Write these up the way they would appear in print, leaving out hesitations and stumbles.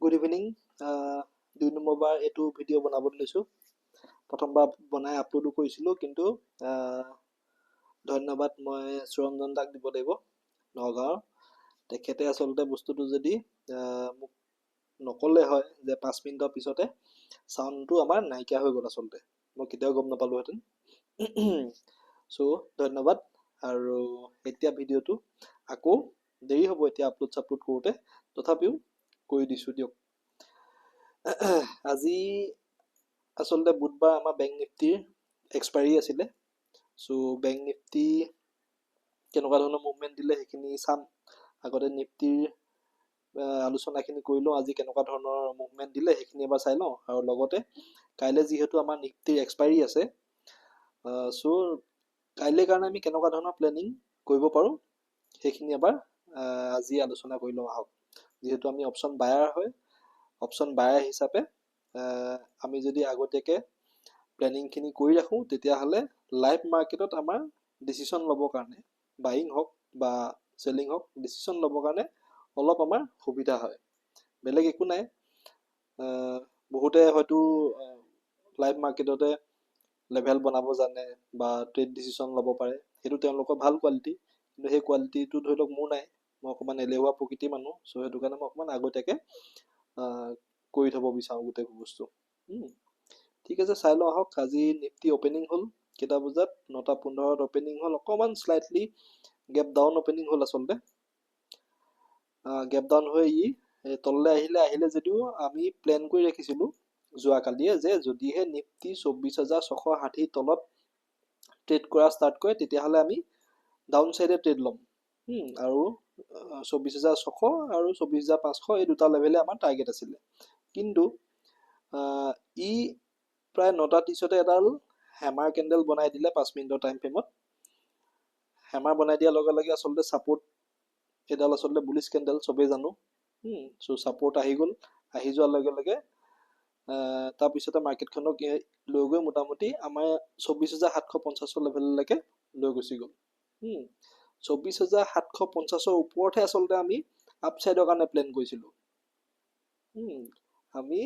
Good evening. 2 নম্বৰবাৰ এইটো video' বনাবলৈ লৈছোঁ। প্ৰথমবাৰ বনাই আপলোডো কৰিছিলোঁ, কিন্তু ধন্যবাদ মই সুৰঞ্জন দাক দিব লাগিব, নগাঁৱৰ। তেখেতে আচলতে বস্তুটো যদি মোক নক'লে হয় যে 5 মিনিটৰ পিছতে চাউণ্ডটো আমাৰ নাইকিয়া হৈ গ'ল, আচলতে মই কেতিয়াও গম নাপালোহেঁতেন। চ' ধন্যবাদ। আৰু এতিয়া ভিডিঅ'টো আকৌ দেৰি হ'ব এতিয়া আপলোড কৰোঁতে, তথাপিও কৰি দিছোঁ দিয়ক। আজি আচলতে বুধবাৰ আমাৰ বেংক নিফটিৰ এক্সপায়াৰী আছিলে। চ' বেংক নিফটি কেনেকুৱা ধৰণৰ মুভমেণ্ট দিলে সেইখিনি চাম। আগতে নিফটিৰ আলোচনাখিনি কৰি লওঁ, আজি কেনেকুৱা ধৰণৰ মুভমেণ্ট দিলে সেইখিনি এবাৰ চাই লওঁ। আৰু লগতে কাইলৈ যিহেতু আমাৰ নিফটিৰ এক্সপায়াৰী আছে, চ' কাইলৈ কাৰণে আমি কেনেকুৱা ধৰণৰ প্লেনিং কৰিব পাৰোঁ সেইখিনি এবাৰ আজি আলোচনা কৰি লওঁ আহক। যিহেতু আমি অপশ্যন বায়াৰ হয়, অপশ্যন বায়াৰ হিচাপে আমি যদি আগতীয়াকৈ প্লেনিংখিনি কৰি ৰাখোঁ, তেতিয়াহ'লে লাইভ মাৰ্কেটত আমাৰ ডিচিশ্যন ল'বৰ কাৰণে, বাইং হওক বা চেলিং হওক, ডিচিশ্যন ল'বৰ কাৰণে অলপ আমাৰ সুবিধা হয়। বেলেগ একো নাই। বহুতে হয়তো লাইভ মাৰ্কেটতে লেভেল বনাব জানে বা ট্ৰেড ডিচিশ্যন ল'ব পাৰে, সেইটো তেওঁলোকৰ ভাল কোৱালিটি। কিন্তু সেই কোৱালিটিটো ধৰি লওক মোৰ নাই, মই অকণমান এলেহুৱা প্ৰকৃতিৰ মানুহ। চ' সেইটো কাৰণে মই অকণমান আগতীয়াকৈ কৰি থ'ব বিচাৰোঁ গোটেইবোৰ বস্তু। ঠিক আছে, চাই লওঁ আহক। আজি নিফটি অপেনিং হ'ল কেইটা বজাত? 9:15 অপেনিং হ'ল। অকণমান শ্লাইটলি গেপ ডাউন অপেনিং হ'ল আচলতে। গেপ ডাউন হৈ তললৈ আহিলে যদিও আমি প্লেন কৰি ৰাখিছিলোঁ যোৱাকালিয়ে যে যদিহে নিফটি 24,660 তলত ট্ৰেড কৰা ষ্টাৰ্ট কৰে, তেতিয়াহ'লে আমি ডাউন চাইডে ট্ৰেড ল'ম। আৰু 24,600 আৰু 24,500 এই দুটা লেভেলে আমাৰ টাৰ্গেট আছিলে। কিন্তু প্ৰায় 9:30 এডাল হেমাৰ কেণ্ডেল বনাই দিলে 5 মিনিটৰ টাইম ফ্ৰেমত। হেমাৰ বনাই দিয়াৰ লগে লগে আচলতে ছাপোৰ্ট এডাল আচলতে বুলিছ কেণ্ডেল, চবেই জানো। চ' ছাপোৰ্ট আহি গ'ল। আহি যোৱাৰ লগে লগে তাৰপিছতে মাৰ্কেটখনক লৈ গৈ মোটামুটি আমাৰ 24,750 লেভেললৈকে লৈ গুচি গ'ল। 24,750 ওপৰতহে আচলতে আমি আপচাইডৰ কাৰণে প্লেন কৰিছিলোঁ। আমি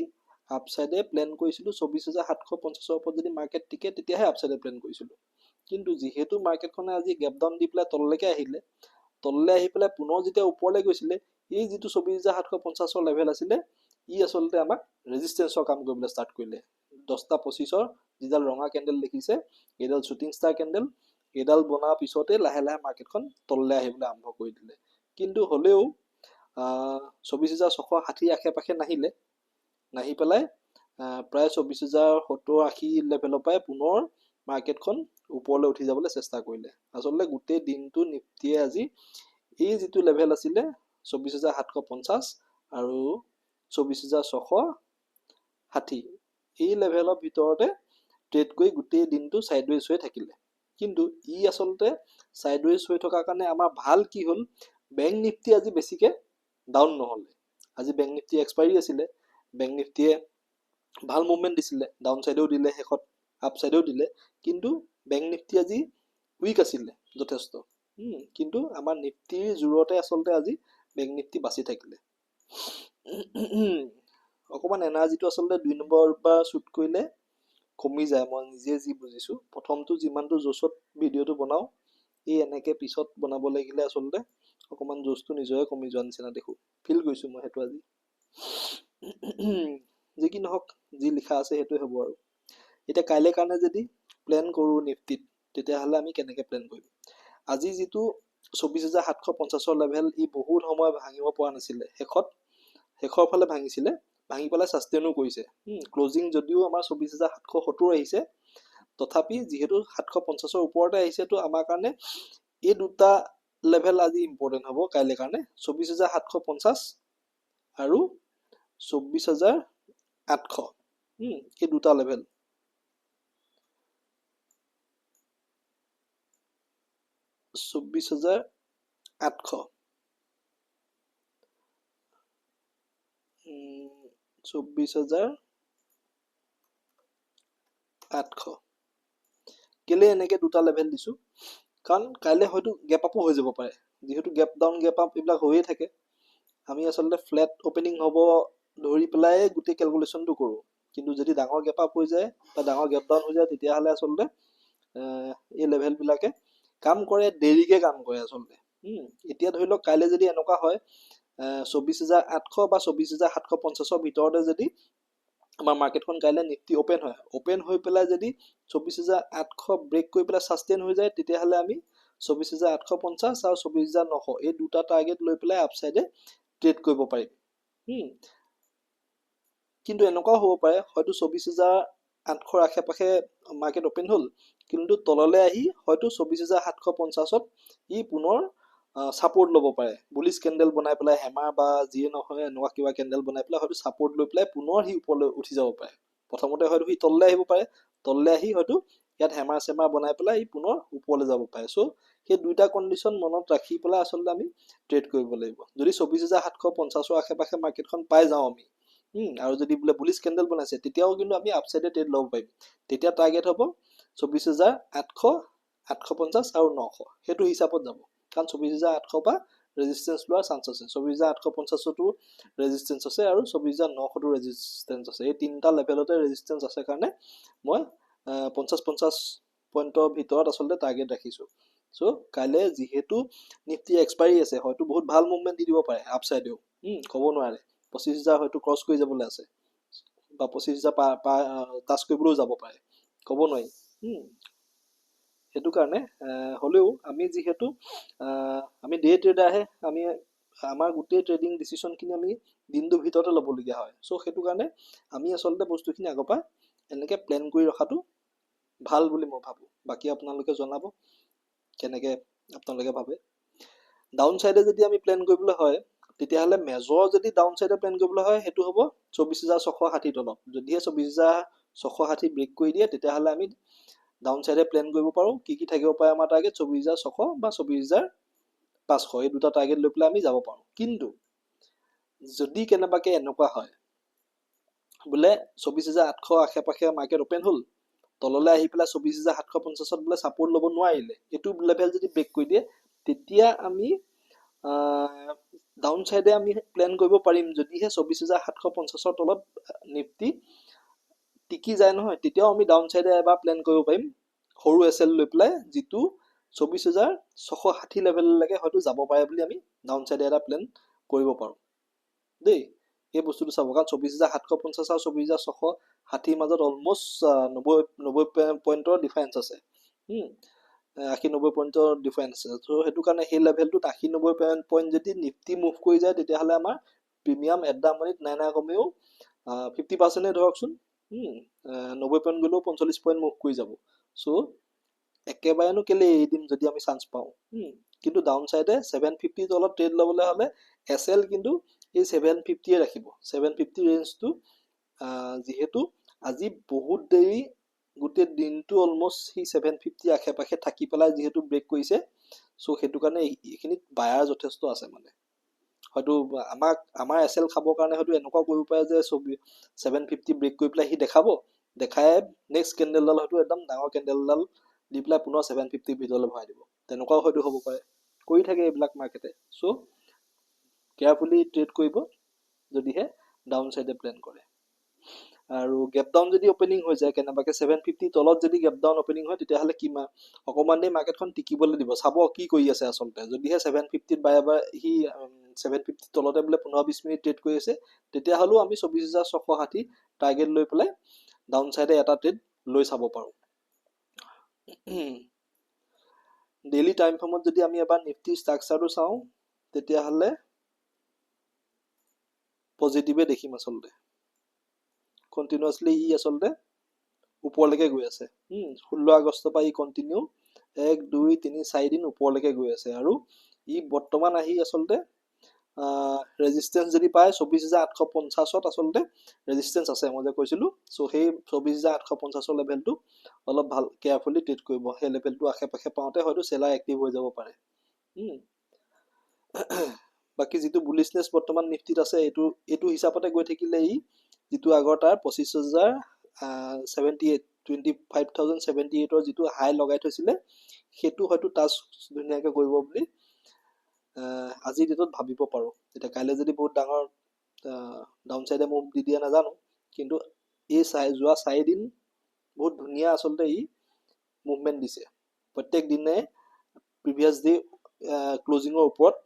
আপচাইডে প্লেন কৰিছিলোঁ 24,750 ওপৰত যদি মাৰ্কেট টিকে তেতিয়াহে আপচাইডে প্লেন কৰিছিলোঁ। কিন্তু যিহেতু মাৰ্কেটখনে আজি গেপ ডাউন দি পেলাই তললৈকে আহিলে, তললৈ আহি পেলাই পুনৰ যেতিয়া ওপৰলৈ গৈছিলে, এই যিটো 24,750 লেভেল আছিলে, আচলতে আমাক ৰেজিষ্টেঞ্চৰ কাম কৰিবলৈ ষ্টাৰ্ট কৰিলে। 10:25 যিডাল ৰঙা কেণ্ডেল দেখিছে, এইডাল শ্বুটিং ষ্টাৰ কেণ্ডেল, এইডাল বনাৰ পিছতে লাহে লাহে মাৰ্কেটখন তললৈ আহিবলৈ আৰম্ভ কৰি দিলে। কিন্তু হ'লেও 24,660 আশে-পাশে নাহি পেলাই প্ৰায় 24,070-80 লেভেলৰ পৰাই পুনৰ মাৰ্কেটখন ওপৰলৈ উঠি যাবলৈ চেষ্টা কৰিলে। আচলতে গোটেই দিনটো নিফটিয়ে আজি এই যিটো লেভেল আছিলে 24,750 আৰু 24,660, এই লেভেলৰ ভিতৰতে ট্ৰেড কৰি গোটেই দিনটো চাইডৱেজ হৈ থাকিলে। কিন্তু আচলতে চাইডৱেজ হৈ থকাৰ কাৰণে আমাৰ ভাল কি হ'ল, বেংক নিফটি আজি বেছিকৈ ডাউন নহ'লে। আজি বেংক নিফটি এক্সপায়াৰী আছিলে, বেংক নিফটিয়ে ভাল মুভমেণ্ট দিছিলে, ডাউন চাইডেও দিলে, শেষত আপ চাইডেও দিলে। কিন্তু বেংক নিফটি আজি উইক আছিলে যথেষ্ট। কিন্তু আমাৰ নিফটিৰ জোৰতে আচলতে আজি বেংক নিফটি বাচি থাকিলে। অকণমান এনাৰ্জিটো আচলতে 2 নম্বৰ বা শ্বুট কৰিলে কমি যায়, মই নিজে যি বুজিছোঁ। প্ৰথমটো যিমানটো জোচত ভিডিঅ'টো বনাওঁ, এনেকৈ পিছত বনাব লাগিলে আচলতে অকণমান জোচটো নিজৰে কমি যোৱা নিচিনা দেখোঁ, ফিল কৰিছোঁ মই সেইটো আজি। যি কি নহওক, যি লিখা আছে সেইটোৱে হ'ব আৰু। এতিয়া কাইলৈ কাৰণে যদি প্লেন কৰোঁ নিফটিত, তেতিয়াহ'লে আমি কেনেকৈ প্লেন কৰিম? আজি যিটো 24,750 লেভেল, বহুত সময় ভাঙিব পৰা নাছিলে, শেষৰ ফালে ভাঙিছিলে, ভাঙি পেলাই ছাষ্টেইনো কৰিছে। ক্লজিং যদিও আমাৰ 24,770 আহিছে, তথাপি যিহেতু 750 ওপৰতে আহিছে, তো আমাৰ কাৰণে এই দুটা লেভেল আজি ইম্পৰ্টেণ্ট হ'ব কাইলৈ কাৰণে, 24,750 আৰু 24,800। এই দুটা লেভেল। $24,800 24,800 কেলে এনেকৈ দুটা লেভেল দিছোঁ? কাৰণ কাইলৈ হয়তো গেপ আপো হৈ যাব পাৰে। যিহেতু গেপ ডাউন গেপ আপ এইবিলাক হৈয়ে থাকে। আমি আচলতে ফ্লেট অপেনিং হ'ব ধৰি পেলাই গোটেই কেলকুলেশ্যনটো কৰোঁ কিন্তু যদি ডাঙৰ গেপ আপ হৈ যায় বা ডাঙৰ গেপ ডাউন হৈ যায় তেতিয়াহ'লে আচলতে এই লেভেলবিলাকে কাম কৰে দেৰিকৈ কাম কৰে আচলতে এতিয়া ধৰি লওক কাইলৈ যদি এনেকুৱা হয় 24,800 বা 24,750 ভিতৰতে যদি আমাৰ মাৰ্কেটখন কাইলৈ নিফটি অপেন হয় অপেন হৈ পেলাই যদি 24,800 ব্ৰেক কৰি পেলাই ছাষ্টেইন হৈ যায় তেতিয়াহ'লে আমি 24,850 আৰু 24,900 এই দুটা টাৰ্গেট লৈ পেলাই আপছাইডে ট্ৰেড কৰিব পাৰিম কিন্তু এনেকুৱাও হ'ব পাৰে হয়তো 24,800 আশে পাশে মাৰ্কেট অপেন হ'ল কিন্তু তললৈ আহি হয়তো 24,750ত ই পুনৰ ছাপোৰ্ট ল'ব পাৰে বুলিছ কেণ্ডেল বনাই পেলাই হেমাৰ বা যিয়ে নহয় এনেকুৱা কিবা কেণ্ডেল বনাই পেলাই হয়তো ছাপোৰ্ট লৈ পেলাই পুনৰ সি ওপৰলৈ উঠি যাব পাৰে প্ৰথমতে হয়তো সি তললৈ আহিব পাৰে তললৈ আহি হয়তো ইয়াত হেমাৰ চেমাৰ বনাই পেলাই ই পুনৰ ওপৰলৈ যাব পাৰে চ' সেই দুইটা কণ্ডিশ্যন মনত ৰাখি পেলাই আচলতে আমি ট্ৰেড কৰিব লাগিব যদি 24,750 আশে পাশে মাৰ্কেটখন পাই যাওঁ আমি আৰু যদি বোলে বুলিছ কেণ্ডেল বনাইছে তেতিয়াও কিন্তু আমি আপছাইডে ট্ৰেড ল'ব পাৰিম তেতিয়া টাৰ্গেট হ'ব 24,800 850 আৰু 900 সেইটো হিচাপত যাব কাৰণ 24,800 পৰা ৰেজিষ্টেঞ্চ লোৱাৰ চান্স আছে 24,850টো ৰেজিষ্টেঞ্চ আছে আৰু 24,900টো ৰেজিষ্টেঞ্চ আছে এই তিনিটা লেভেলতে ৰেজিষ্টেঞ্চ আছে কাৰণে মই 50 পইণ্টৰ ভিতৰত আচলতে টাৰ্গেট ৰাখিছোঁ চ' কাইলৈ যিহেতু নিফটি এক্সপাইৰী আছে হয়তো বহুত ভাল মুভমেণ্ট দি দিব পাৰে আপছাইডেও ক'ব নোৱাৰে 25,000 হয়তো ক্ৰছ কৰি যাবলৈ আছে বা 25,000 টাচ কৰিবলৈও যাব পাৰে ক'ব নোৱাৰি সেইটো কাৰণে হ'লেও আমি যিহেতু আমি ডে ট্ৰেডাৰহে আমি আমাৰ গোটেই ট্ৰেডিং ডিচিশ্যনখিনি আমি দিনটোৰ ভিতৰতে ল'বলগীয়া হয় চ' সেইটো কাৰণে আমি আচলতে বস্তুখিনি আগৰ পৰা এনেকৈ প্লেন কৰি ৰখাটো ভাল বুলি মই ভাবোঁ বাকী আপোনালোকে জনাব কেনেকৈ আপোনালোকে ভাবে ডাউন চাইডে যদি আমি প্লেন কৰিবলৈ হয় তেতিয়াহ'লে মেজৰ যদি ডাউন চাইডে প্লেন কৰিবলৈ হয় সেইটো হ'ব 24,660 তলত যদিহে 24,660 ব্ৰেক কৰি দিয়ে তেতিয়াহ'লে আমি ডাউন চাইডে প্লেন কৰিব পাৰোঁ কি থাকিব পাৰে আমাৰ টাৰ্গেট 24,600 বা 24,500 এই দুটা টাৰ্গেট লৈ পেলাই আমি যাব পাৰোঁ কিন্তু যদি কেনেবাকৈ এনেকুৱা হয় বোলে 24,800 আশে পাশে মাৰ্কেট অপেন হ'ল তললৈ আহি পেলাই 24,750ত বোলে ছাপোৰ্ট ল'ব নোৱাৰিলে এইটো লেভেল যদি ব্ৰেক কৰি দিয়ে তেতিয়া আমি ডাউন চাইডে আমি প্লেন কৰিব পাৰিম যদিহে 24,750ৰ তলত নিফটি টিকি যায় নহয় তেতিয়াও আমি ডাউন চাইডে এবাৰ প্লেন কৰিব পাৰিম সৰু এছ এল লৈ পেলাই যিটো 24,660 লেভেললৈকে হয়তো যাব পাৰে বুলি আমি ডাউন চাইডে এটা প্লেন কৰিব পাৰোঁ দেই এই বস্তুটো চাব কাৰণ 24,750 আৰু 24,660 মাজত অলমষ্ট 90 পইণ্টৰ ডিফাৰেঞ্চ আছে 80-90 পইণ্টৰ ডিফাৰেঞ্চ আছে চ' সেইটো কাৰণে সেই লেভেলটোত 80-90 পইণ্ট যদি নিফটি মুভ কৰি যায় তেতিয়াহ'লে আমাৰ প্ৰিমিয়াম এট দা মানিত নাই কমেও 50%ই ধৰকচোন 90 পইণ্ট গ'লেও 45 পইণ্ট মুভ কৰি যাব চ' একেবাৰেনো কেলৈ এৰি দিম যদি আমি চান্স পাওঁ কিন্তু ডাউন চাইডে 750 তলত ট্ৰেড ল'বলৈ হ'লে এছ এল কিন্তু এই 750 ৰাখিব 750 ৰেঞ্জটো যিহেতু আজি বহুত দেৰি গোটেই দিনটো অলমষ্ট সেই 750 আশে পাশে থাকি পেলাই যিহেতু ব্ৰেক কৰিছে চ' সেইটো কাৰণে এইখিনিত বায়াৰ যথেষ্ট আছে মানে হয়তো আমাৰ এছ এল খাবৰ কাৰণে হয়তো এনেকুৱা কৰিব পাৰে যে 750 ব্ৰেক কৰি পেলাই সি দেখাই নেক্সট কেণ্ডেলডাল হয়তো একদম ডাঙৰ কেণ্ডেলডাল দি পেলাই পুনৰ 750 ভিতৰলৈ ভৰাই দিব তেনেকুৱাও হয়তো হ'ব পাৰে কৰি থাকে এইবিলাক মাৰ্কেটে চ' কেয়াৰফুলি ট্ৰেড কৰিব যদিহে ডাউন চাইডে প্লেন কৰে আৰু গেপ ডাউন যদি অপেনিং হৈ যায় কেনেবাকৈ 750 তলত যদি গেপ ডাউন অপেনিং হয় তেতিয়াহ'লে কিমান অকণমান দেৰি মাৰ্কেটখন টিকিবলৈ দিব চাব কি কৰি আছে আচলতে যদিহে 750 বাৰে বাৰে সি 750 তলতে বোলে 15-20 মিনিট ট্ৰেড কৰি আছে তেতিয়াহ'লেও আমি 24,660 টাৰ্গেট লৈ পেলাই ডাউন চাইডে এটা ট্ৰেড লৈ চাব পাৰোঁ ডেইলি টাইম ফ্ৰেমত যদি আমি এবাৰ নিফটি ষ্ট্ৰাকচাৰটো চাওঁ তেতিয়াহ'লে পজিটিভে দেখিম আচলতে কণ্টিনিউৱাছলি ই আচলতে ওপৰলৈকে গৈ আছে 16 আগষ্টৰ পৰা ই কণ্টিনিউ 1 2 3 4 দিন ওপৰলৈকে গৈ আছে আৰু ই বৰ্তমান আহি আচলতে ৰেজিষ্টেঞ্চ যদি পায় 24,850ত আচলতে ৰেজিষ্টেঞ্চ আছে মই যে কৈছিলোঁ চ' সেই 24,850 লেভেলটো অলপ ভাল কেয়াৰফুলি ট্ৰেড কৰিব সেই লেভেলটো আশে পাশে পাওঁতে হয়তো চেলাৰ এক্টিভ হৈ যাব পাৰে বাকী যিটো বুলিছনেছ বৰ্তমান নিফটিত আছে এইটো হিচাপতে গৈ থাকিলে ই যিটো আগৰ তাৰ 25,078 যিটো হাই লগাই থৈছিলে সেইটো হয়তো টাচ ধুনীয়াকৈ কৰিব বুলি আজিৰ ডেটত ভাবিব পাৰোঁ এতিয়া কাইলৈ যদি বহুত ডাঙৰ ডাউন চাইডে মুভ দি দিয়ে নাজানো, কিন্তু এই যোৱা 4 দিন বহুত ধুনীয়া আচলতে ই মুভমেণ্ট দিছে। প্ৰত্যেক দিনে প্ৰিভিয়াছ ডে ক্লজিঙৰ ওপৰত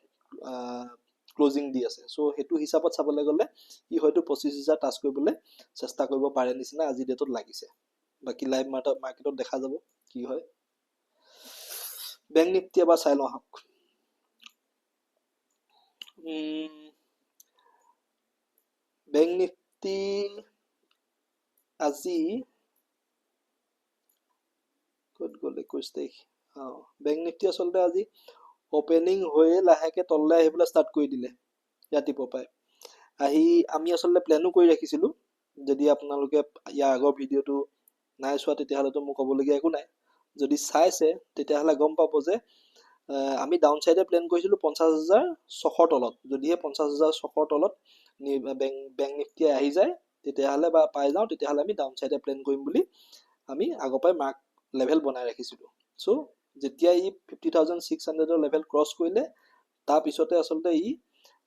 ক্লজিং দি আছে। চ' সেইটো হিচাপত চাবলৈ গ'লে ই হয়তো 25,000 টাচ কৰিবলৈ চেষ্টা কৰিব পাৰে নিচিনা আজি ডেটত লাগিছে। বাকী লাইভ মাৰ্কেটত দেখা যাব কি হয়। বেংক নিফটি এবাৰ চাই লওঁ আহক। বেংক নিফটি আজি ক'ত গ'ল 21 তাৰিখ। বেংক নিফটি আচলতে আজি অপেনিং হৈয়ে লাহেকে তললৈ আহিবলৈ ষ্টাৰ্ট কৰি দিলে ৰাতিপুৱা পাই আহি। আমি আচলতে প্লেনো কৰি ৰাখিছিলোঁ, যদি আপোনালোকে ইয়াৰ আগৰ ভিডিঅ'টো নাই চোৱা তেতিয়াহ'লেতো মোৰ ক'বলগীয়া একো নাই। যদি চাইছে তেতিয়াহ'লে গম পাব যে আমি ডাউন চাইডে প্লেন কৰিছিলোঁ 50,600 তলত। যদিহে 50,600 তলত বেংক নিফটি আহি যায় তেতিয়াহ'লে বা পাই যাওঁ, তেতিয়াহ'লে আমি ডাউন চাইডে প্লেন কৰিম বুলি আমি আগৰ পৰাই মাৰ্ক লেভেল বনাই ৰাখিছিলোঁ। চ' যেতিয়া ই 50,600 লেভেল ক্ৰছ কৰিলে তাৰপিছতে আচলতে ই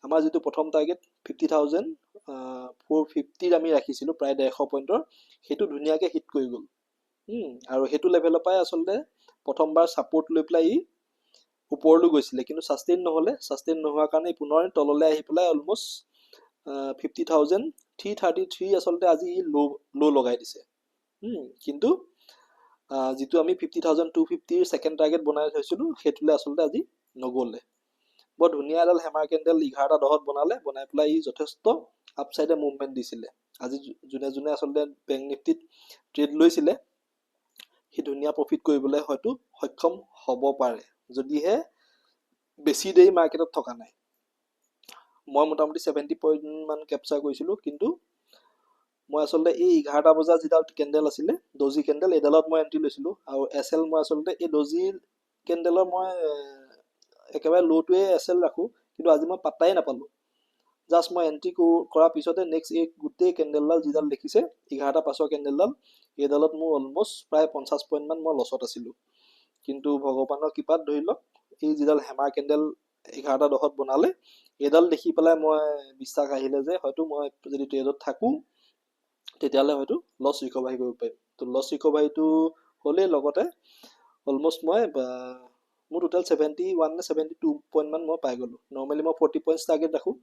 আমাৰ যিটো প্ৰথম টাৰ্গেট 50,450 আমি ৰাখিছিলোঁ প্ৰায় 150 পইণ্টৰ, সেইটো ধুনীয়াকৈ হিট কৰি গ'ল। আৰু সেইটো লেভেলৰ পৰাই আচলতে প্ৰথমবাৰ ছাপোৰ্ট লৈ পেলাই ই ওপৰলৈ গৈছিলে, কিন্তু ছাষ্টেইন নহ'লে। ছাষ্টেইন নোহোৱাৰ কাৰণে পুনৰ তললৈ আহি পেলাই অলমষ্ট 50,333 আচলতে আজি ই ল' লগাই দিছে। কিন্তু যিটো আমি 50,250 ছেকেণ্ড টাৰ্গেট বনাই থৈছিলোঁ সেইটোলৈ আচলতে আজি নগ'লে। বৰ ধুনীয়া এডাল হেমাৰ কেণ্ডেল 11:10 বনালে, বনাই পেলাই ই যথেষ্ট আপচাইডে মুভমেণ্ট দিছিলে। আজি যোনে যোনে আচলতে বেংক নিফটিত ট্ৰেড লৈছিলে সি ধুনীয়া প্ৰফিট কৰিবলৈ হয়তো সক্ষম হ'ব পাৰে, যদিহে বেছি দেৰি মাৰ্কেটত থকা নাই। মই মোটামুটি 70 পইণ্ট মান কেপচাৰ কৰিছিলোঁ, কিন্তু মই আচলতে এই 11টা বজাৰ যিডাল কেণ্ডেল আছিলে ডজি কেণ্ডেল, এইডালত মই এণ্ট্ৰি লৈছিলোঁ। আৰু SL মই আচলতে এই ডজি কেণ্ডেলৰ মই একেবাৰে ল'টোৱে SL ৰাখোঁ, কিন্তু আজি মই পাত্তাই নাপালোঁ। জাষ্ট মই এণ্ট্ৰি কৰাৰ পিছতে নেক্সট এই গোটেই কেণ্ডেলডাল যিডাল দেখিছে 11টা পাছৰ কেণ্ডেলডাল, এইডালত মোৰ অলমষ্ট প্ৰায় 50 পইণ্টমান মই লছত আছিলোঁ। কিন্তু ভগৱানৰ কৃপাত ধৰি লওক এই যিডাল হেমাৰ কেণ্ডেল 11:10 বনালে, এইডাল দেখি পেলাই মই বিশ্বাস আহিলে যে হয়তো মই যদি ট্ৰেডত থাকোঁ তেতিয়াহ'লে হয়তো লছ ৰিকভাৰী কৰিব পাৰিম। তো লছ ৰিকভাৰীটো হ'লেই, লগতে অলমষ্ট মই মোৰ টোটেল 71 নে 72 পইণ্টমান মই পাই গ'লোঁ। নৰ্মেলি মই 40 পইণ্টছ টাৰ্গেট ৰাখোঁ,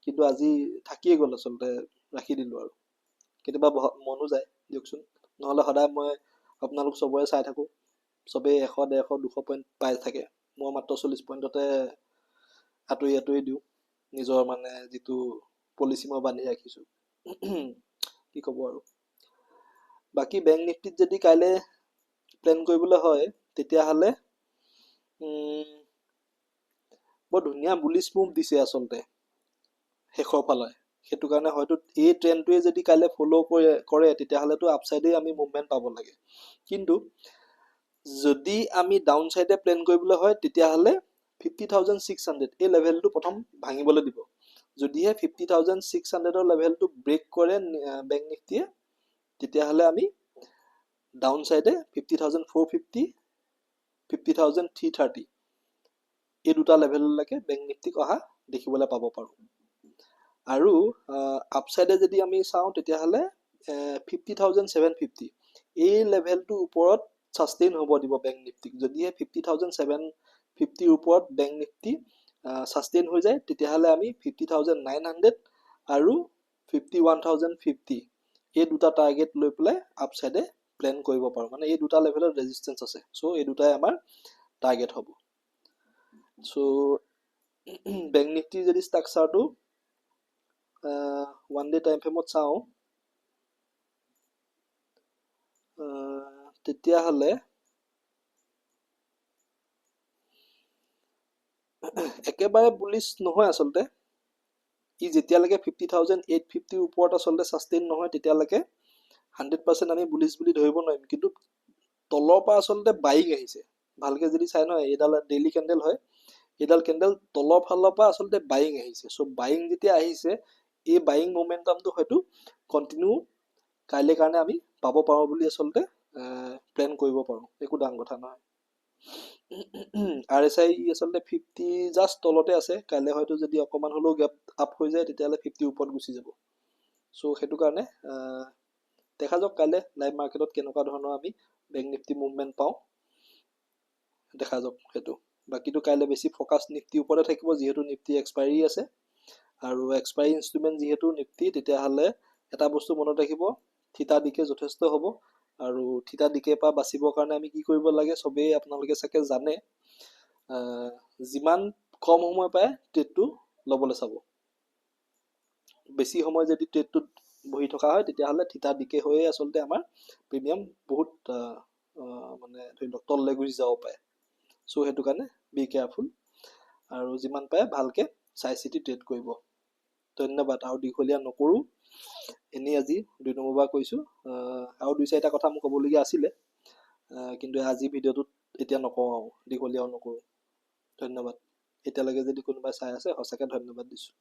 কিন্তু আজি থাকিয়ে গ'ল আচলতে, ৰাখি দিলোঁ। আৰু কেতিয়াবা মনো যায় দিয়কচোন, নহ'লে সদায় মই আপোনালোক চবৰে চাই থাকোঁ, চবেই 100, 150, 200 পইণ্ট পাই থাকে। মই মাত্ৰ 40 পইণ্টতে আঁতৰি দিওঁ নিজৰ মানে যিটো পলিচি মই বান্ধি ৰাখিছোঁ। কি ক'ব আৰু। বাকী বেংক নিফটিত যদি কাইলৈ প্লেন কৰিবলৈ হয় তেতিয়াহ'লে বৰ ধুনীয়া বুলিছ মুভ দিছে আচলতে শেষৰ ফালে। সেইটো কাৰণে হয়তো এই ট্ৰেণ্ডটোৱে যদি কাইলৈ ফ'ল' কৰে তেতিয়াহ'লেতো আপচাইডে আমি মুভমেণ্ট পাব লাগে। কিন্তু যদি আমি ডাউন চাইডে প্লেন কৰিবলৈ হয় তেতিয়াহ'লে 50,600 এই লেভেলটো প্ৰথম ভাঙিবলৈ দিব। যদিহে 50,600 লেভেলটো ব্ৰেক কৰে বেংক নিফটিয়ে, তেতিয়াহ'লে আমি ডাউন চাইডে 50,450, 50,330 এই দুটা লেভেললৈকে বেংক নিফটিক অহা দেখিবলৈ পাব পাৰোঁ। আৰু আপচাইডে যদি আমি চাওঁ তেতিয়াহ'লে 50,750 এই লেভেলটোৰ ওপৰত ছাষ্টেইন হ'ব দিব বেংক নিফটিক। যদিহে 50,750 ওপৰত বেংক নিফটি ছাষ্টেইন হৈ যায় তেতিয়াহ'লে আমি 50,900 আৰু 51,050 এই দুটা টাৰ্গেট লৈ পেলাই আপচাইডে প্লেন কৰিব পাৰোঁ। মানে এই দুটা লেভেলত ৰেজিষ্টেঞ্চ আছে, চ' এই দুটাই আমাৰ টাৰ্গেট হ'ব। চ' বেংক নিফটি যদি ষ্ট্ৰাকচাৰটো 1 ডে টাইম ফ্ৰেমত চাওঁ তেতিয়াহ'লে একেবাৰে বুলিছ নহয় আচলতে। ই যেতিয়ালৈকে 50,850 ওপৰত আচলতে ছাষ্টেইন নহয় তেতিয়ালৈকে 100% আমি বুলিছ বুলি ধৰিব নোৱাৰিম। কিন্তু তলৰ পৰা আচলতে বাইং আহিছে, ভালকৈ যদি চাই নহয়, এইডাল ডেইলি কেণ্ডেল হয়, এইডাল কেণ্ডেল তলৰ ফালৰ পৰা আচলতে বাইং আহিছে। চ' বাইং যেতিয়া আহিছে এই বাইং মোমেণ্টামটো হয়তো কণ্টিনিউ কাইলৈ কাৰণে আমি পাব পাৰোঁ বুলি আচলতে প্লেন কৰিব পাৰোঁ, একো ডাঙৰ কথা নহয়। RSI আচলতে 50 জাষ্ট তলতে আছে কাইলৈ হয়তো যদি অকমান হলেও গেপ আপ হৈ যায় তেতিয়াহ'লে 50 ওপৰত গুচি যাব চ' সেইটো কাৰণে দেখা যাওক কাইলৈ লাইভ মাৰ্কেটত কেনেকুৱা ধৰণৰ আমি বেংক নিফটি মুভমেণ্ট পাওঁ দেখা যাওক সেইটো বাকীটো কাইলৈ বেছি ফ'কাছ নিফটি ওপৰতে থাকিব যিহেতু নিফটি এক্সপায়াৰী আছে আৰু এক্সপায়াৰী ইনষ্ট্ৰুমেণ্ট যিহেতু নিফটি তেতিয়াহ'লে এটা বস্তু মনত ৰাখিব থিতা ডিকে যথেষ্ট হ'ব আৰু থিতা ডিকে পৰা বাচিবৰ কাৰণে আমি কি কৰিব লাগে চবেই আপোনালোকে চাগে জানে যিমান কম সময় পায় ট্ৰেডটো ল'বলৈ চাব বেছি সময় যদি ট্ৰেডটোত বহি থকা হয় তেতিয়াহ'লে থিতা ডিকে হৈয়ে আচলতে আমাৰ প্ৰিমিয়াম বহুত মানে ধৰি লওক তললৈ গুচি যাব পাৰে চ' সেইটো কাৰণে বি কেয়াৰফুল আৰু যিমান পাৰে ভালকৈ চাই চিতি ট্ৰেড কৰিব ধন্যবাদ আৰু দীঘলীয়া নকৰোঁ এনেই আজি 2 নম্বৰ বাৰ কৈছোঁ আৰু 2-4টা কথা মোক ক'বলগীয়া আছিলে কিন্তু আজি ভিডিঅ'টোত এতিয়া নকওঁ আৰু দীঘলীয়াও নকৰোঁ ধন্যবাদ এতিয়ালৈকে যদি কোনোবাই চাই আছে সঁচাকৈ ধন্যবাদ দিছোঁ